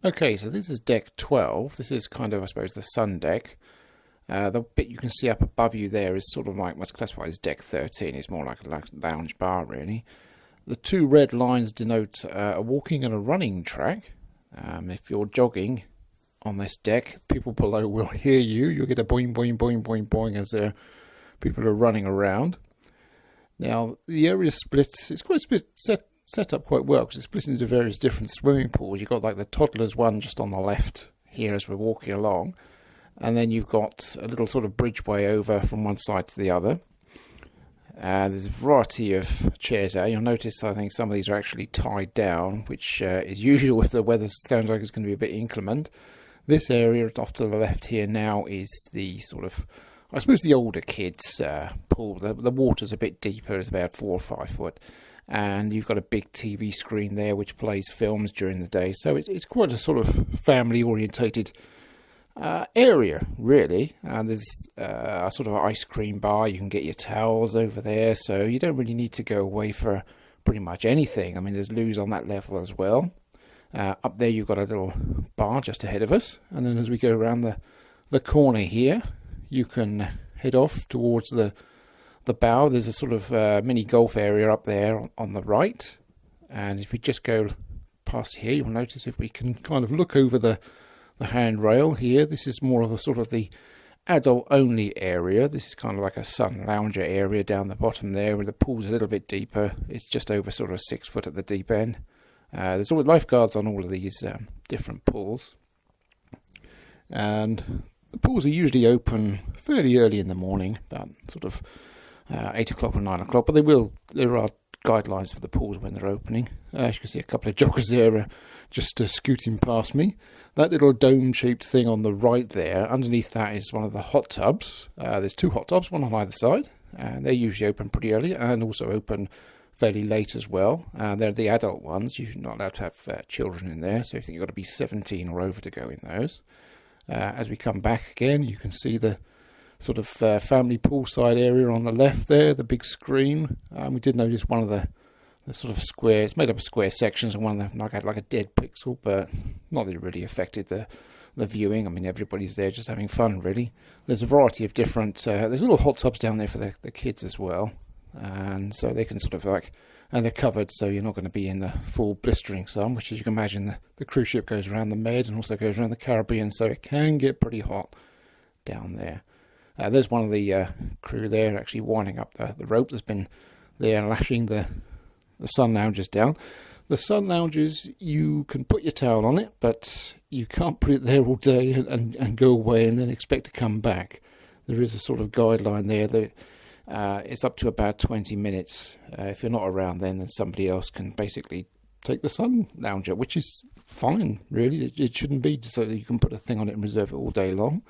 Okay, so this is deck 12. This is kind of, I suppose, the sun deck. The bit you can see up above you there is sort of like what's classified as deck 13. It's more like a lounge bar, really. The two red lines denote a walking and a running track. If you're jogging on this deck, people below will hear you. You'll get a boing, boing, boing, boing, boing as people are running around. Now, the area is split. It's quite set up quite well because it's split into various different swimming pools. You've got like the toddlers one just on the left here as we're walking along. And then you've got a little sort of bridgeway over from one side to the other. There's a variety of chairs there. You'll notice, I think, some of these are actually tied down, which is usual if the weather sounds like it's going to be a bit inclement. This area off to the left here now is the sort of, I suppose, the older kids' pool. The water's a bit deeper. It's about 4 or 5 foot. And you've got a big TV screen there which plays films during the day. So it's quite a sort of family-orientated area, really. There's a sort of ice cream bar. You can get your towels over there, so you don't really need to go away for pretty much anything. I mean, there's loos on that level as well. Up there you've got a little bar just ahead of us, and then as we go around the corner here, you can head off towards the bow. There's a sort of mini golf area up there on the right, and if we just go past here, you'll notice if we can kind of look over the handrail here, this is more of a sort of the adult only area. This is kind of like a sun lounger area down the bottom there, where the pool's a little bit deeper. It's just over sort of 6 foot at the deep end. There's always lifeguards on all of these different pools, and the pools are usually open fairly early in the morning, about sort of 8 o'clock or 9 o'clock, but there are guidelines for the pools when they're opening. As you can see, a couple of joggers there just scooting past me. That little dome-shaped thing on the right there, underneath that is one of the hot tubs. There's 2 hot tubs, one on either side, and they're usually open pretty early and also open fairly late as well. They're the adult ones. You're not allowed to have children in there, so you think you've got to be 17 or over to go in those. As we come back again, you can see the sort of family poolside area on the left there, the big screen. We did notice one of the sort of square, it's made up of square sections, and one of them had like a dead pixel, but not that it really affected the viewing. I mean, everybody's there just having fun, really. There's a variety of different, there's little hot tubs down there for the kids as well, and so they can sort of like, and they're covered, so you're not going to be in the full blistering sun, which, as you can imagine, the cruise ship goes around the Med and also goes around the Caribbean, so it can get pretty hot down there. There's one of the crew there actually winding up the rope that's been there lashing the sun loungers down. The sun loungers, you can put your towel on it, but you can't put it there all day and go away and then expect to come back. There is a sort of guideline there that it's up to about 20 minutes. If you're not around then somebody else can basically take the sun lounger, which is fine, really. It shouldn't be so that you can put a thing on it and reserve it all day long.